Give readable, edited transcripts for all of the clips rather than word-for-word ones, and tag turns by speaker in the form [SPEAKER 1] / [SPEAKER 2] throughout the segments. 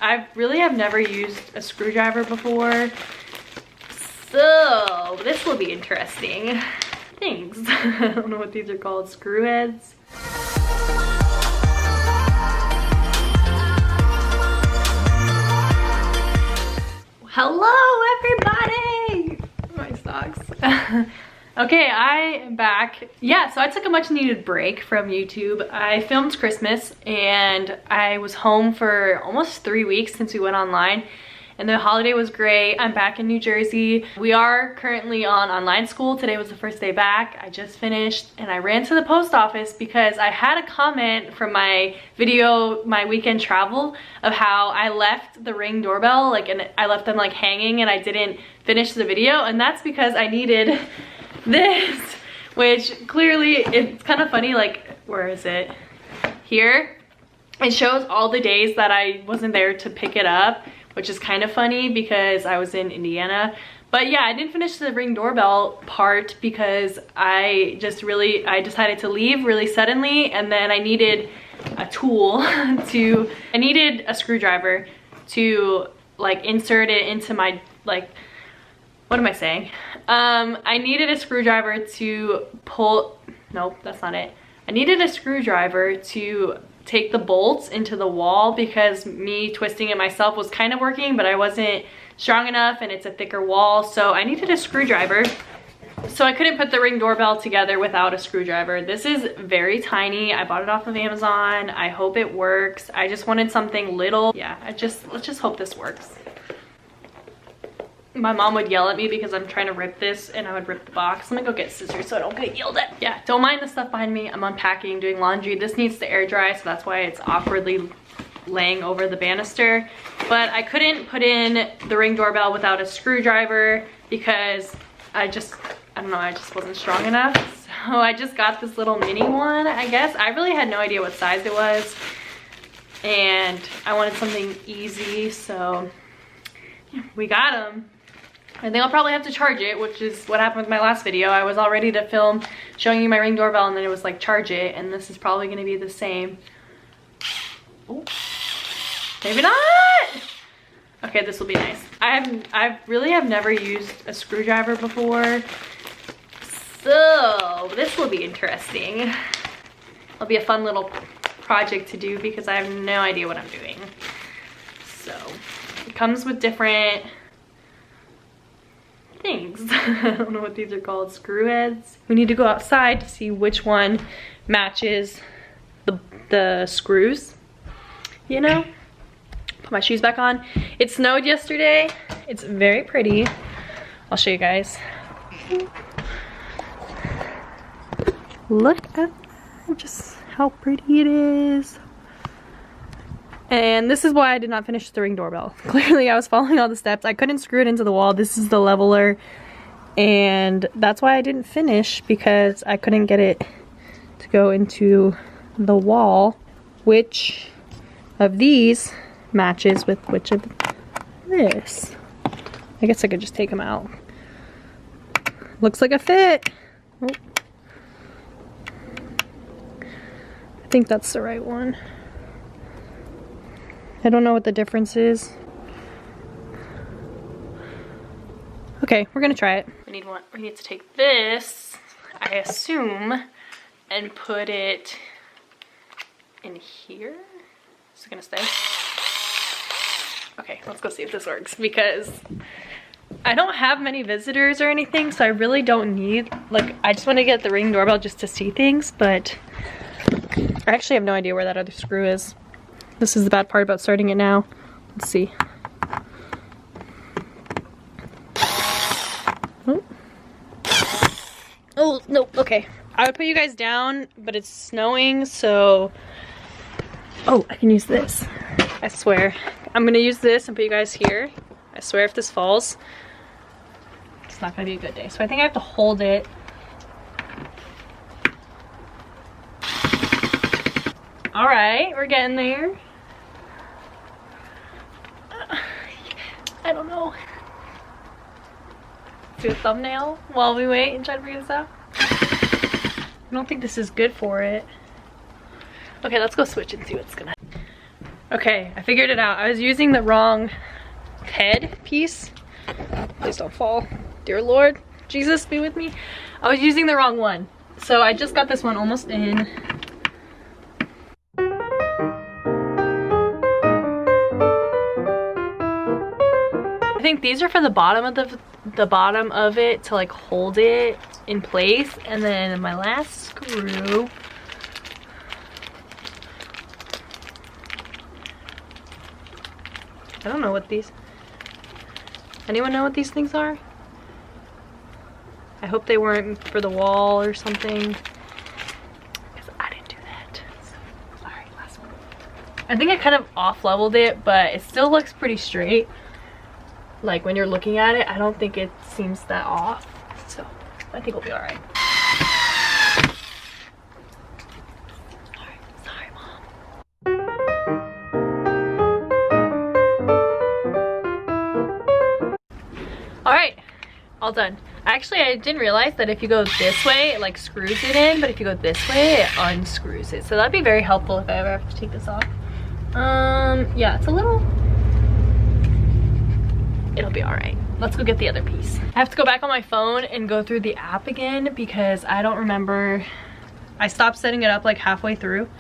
[SPEAKER 1] I really have never used a screwdriver before, so this will be interesting. Thanks. I don't know what these are called, screw heads. Hello everybody! My socks. Okay, I am back. Yeah, so I took a much needed break from YouTube. I filmed Christmas and I was home for almost 3 weeks since we went online, and the holiday was great. I'm back in New Jersey. We are currently on online school. Today was the first day back. I just finished and I ran to the post office because I had a comment from my video, my weekend travel, of how I left the Ring doorbell, and I left them hanging and I didn't finish the video, and that's because I needed this, which clearly it's kind of funny. Where is it? Here it shows all the days that I wasn't there to pick it up, which is kind of funny because I was in Indiana. But yeah, I didn't finish the Ring doorbell part because I decided to leave really suddenly, and then I needed a tool I needed a screwdriver to insert it into my what am I saying? I needed a screwdriver to pull, nope, that's not it. I needed a screwdriver to take the bolts into the wall because me twisting it myself was kind of working, but I wasn't strong enough and it's a thicker wall, so I needed a screwdriver. So I couldn't put the Ring doorbell together without a screwdriver. This is very tiny. I bought it off of Amazon. I hope it works. I just wanted something little. Yeah, let's just hope this works. My mom would yell at me because I'm trying to rip this and I would rip the box. Let me go get scissors so I don't get yelled at. Yeah, don't mind the stuff behind me. I'm unpacking, doing laundry. This needs to air dry, so that's why it's awkwardly laying over the banister. But I couldn't put in the Ring doorbell without a screwdriver because I don't know, I just wasn't strong enough. So I just got this little mini one, I guess. I really had no idea what size it was, and I wanted something easy, so yeah, we got them. I think I'll probably have to charge it, which is what happened with my last video. I was all ready to film showing you my Ring doorbell and then it was charge it, and this is probably gonna be the same. Oh, maybe not. Okay, this will be nice. I really have never used a screwdriver before, so this will be interesting. It'll be a fun little project to do because I have no idea what I'm doing. So it comes with different things. I don't know what these are called, screw heads. We need to go outside to see which one matches the screws, you know. Put my shoes back on. It snowed yesterday. It's very pretty. I'll show you guys. Look at just how pretty it is. And this is why I did not finish the Ring doorbell. Clearly I was following all the steps. I couldn't screw it into the wall. This is the leveler. And that's why I didn't finish, because I couldn't get it to go into the wall. Which of these matches with which of this? I guess I could just take them out. Looks like a fit. Oh. I think that's the right one. I don't know what the difference is. Okay, we're gonna try it. We need to take this, I assume, and put it in here. Is it gonna stay? Okay, let's go see if this works, because I don't have many visitors or anything, so I really don't need, I just want to get the Ring doorbell just to see things, but I actually have no idea where that other screw is. This is the bad part about starting it now. Let's see. Oh, oh no, okay. I would put you guys down, but it's snowing, so... Oh, I can use this. I swear. I'm gonna use this and put you guys here. I swear if this falls, it's not gonna be a good day. So I think I have to hold it. All right, we're getting there. I don't know. Do a thumbnail while we wait and try to figure this out. I don't think this is good for it. Okay, let's go switch and see what's gonna happen. Okay, I figured it out. I was using the wrong head piece. Please don't fall. Dear Lord, Jesus, be with me. I was using the wrong one. So I just got this one almost in. I think these are for the bottom of it to like hold it in place. And then my last screw. I don't know what these, anyone know what these things are? I hope they weren't for the wall or something, because I didn't do that. So, sorry, last one. I think I kind of off leveled it, but it still looks pretty straight. Like when you're looking at it, I don't think it seems that off. So I think we'll be all right. Sorry, Mom. All right, all done. Actually, I didn't realize that if you go this way, it like screws it in, but if you go this way, it unscrews it. So that'd be very helpful if I ever have to take this off. Yeah, it's a little, it'll be all right. Let's go get the other piece. I have to go back on my phone and go through the app again because I don't remember. I stopped setting it up like halfway through.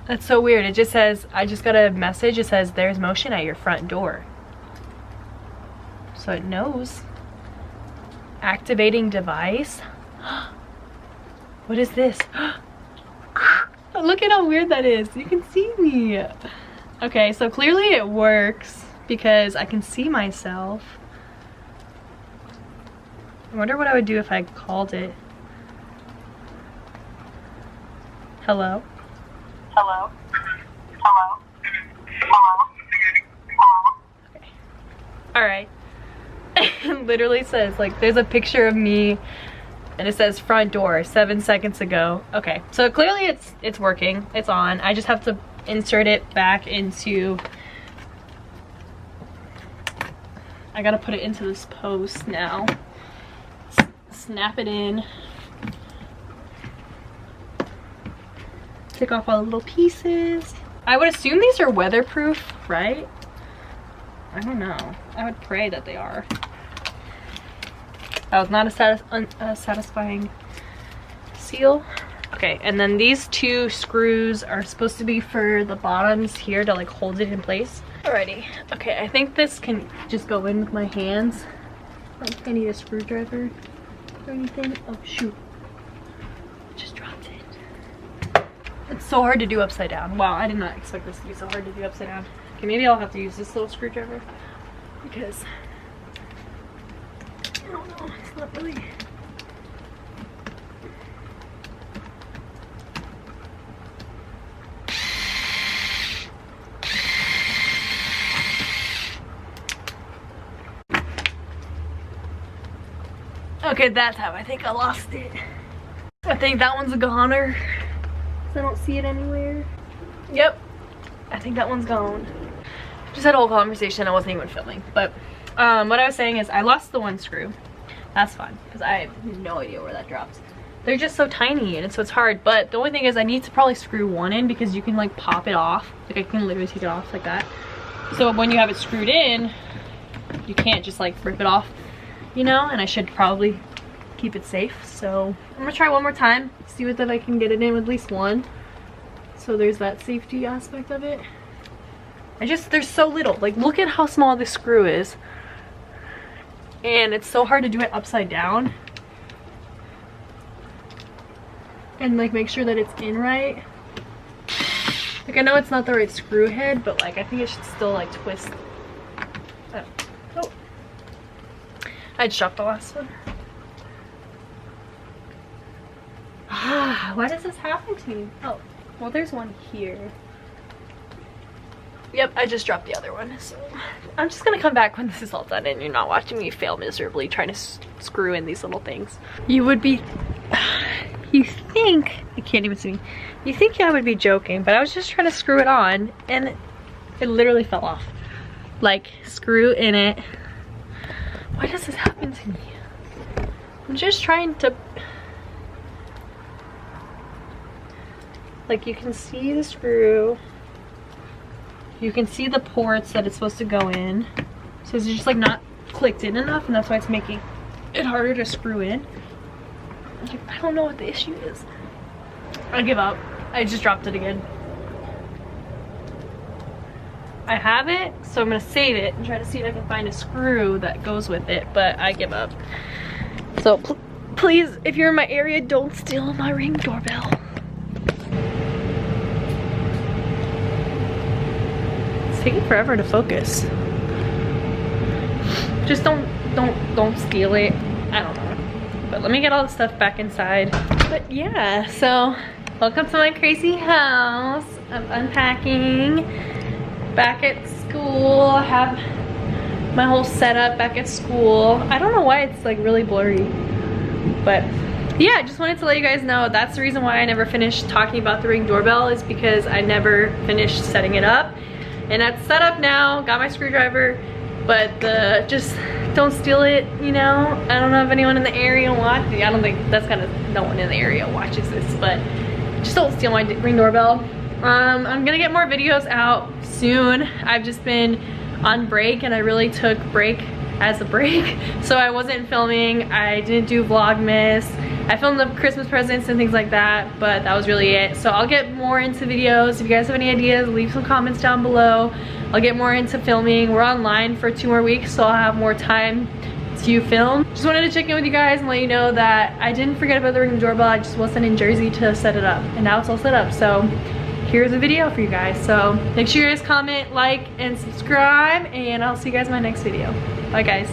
[SPEAKER 1] That's so weird. It just says, I just got a message. It says there's motion at your front door. So it knows. Activating device. What is this? Look at how weird that is. You can see me. Okay, so clearly it works because I can see myself. I wonder what I would do if I called it. Hello?
[SPEAKER 2] Hello? Hello? Hello? Hello?
[SPEAKER 1] Okay. Alright. It literally says, like, there's a picture of me and it says front door 7 seconds ago. Okay, so clearly it's working. It's on. I just have to insert it back into, I gotta put it into this post now. Snap it in. Take off all the little pieces. I would assume these are weatherproof, right? I don't know. I would pray that they are. That was not a satisfying seal. Okay, and then these two screws are supposed to be for the bottoms here to like hold it in place. Alrighty. Okay, I think this can just go in with my hands. I don't think I need a screwdriver or anything. Oh shoot. Just dropped it. It's so hard to do upside down. Wow, I did not expect this to be so hard to do upside down. Okay, maybe I'll have to use this little screwdriver because I don't know, it's not really. Okay, that time I think I lost it. I think that one's a goner. I don't see it anywhere. Yep, I think that one's gone. Just had a whole conversation. I wasn't even filming, but what I was saying is I lost the one screw. That's fine because I have no idea where that drops. They're just so tiny and so it's hard, but the only thing is I need to probably screw one in because you can like pop it off. Like I can literally take it off like that. So when you have it screwed in, you can't just like rip it off, you know, and I should probably keep it safe. So I'm gonna try one more time, see if I can get it in with at least one. So there's that safety aspect of it. There's so little. Like, look at how small this screw is. And it's so hard to do it upside down. And like make sure that it's in right. Like I know it's not the right screw head, but like I think it should still like twist. Oh. I just dropped the last one. Ah, why does this happen to me? Oh, well there's one here. Yep, I just dropped the other one, so I'm just gonna come back when this is all done and you're not watching me fail miserably trying to screw in these little things. You would be, you think, I can't even see me, you think I would be joking, but I was just trying to screw it on and it literally fell off. Like, screw in it. Why does this happen to me? I'm just trying to, like you can see the screw. you can see the ports that it's supposed to go in. So it's just like not clicked in enough, and that's why it's making it harder to screw in. I don't know what the issue is. I give up. I just dropped it again. I have it, so I'm gonna save it and try to see if I can find a screw that goes with it, but I give up. So please, if you're in my area, don't steal my Ring doorbell. It's taking forever to focus. Just don't steal it. I don't know. But let me get all the stuff back inside. But yeah, so welcome to my crazy house. I'm unpacking. Back at school, I have my whole setup back at school. I don't know why it's like really blurry, but yeah, I just wanted to let you guys know that's the reason why I never finished talking about the Ring doorbell, is because I never finished setting it up. And it's set up now, got my screwdriver, but just don't steal it, you know? I don't know if anyone in the area watches. I don't think that's kind of, no one in the area watches this, but just don't steal my Ring doorbell. I'm gonna get more videos out soon. I've just been on break, and I really took break as a break. So I wasn't filming, I didn't do Vlogmas. I filmed the Christmas presents and things like that, but that was really it. So I'll get more into videos. If you guys have any ideas, leave some comments down below. I'll get more into filming. We're online for 2 more weeks, so I'll have more time to film. Just wanted to check in with you guys and let you know that I didn't forget about the Ring doorbell. I just wasn't in Jersey to set it up, and now it's all set up. So here's a video for you guys. So make sure you guys comment, like, and subscribe, and I'll see you guys in my next video. Bye guys.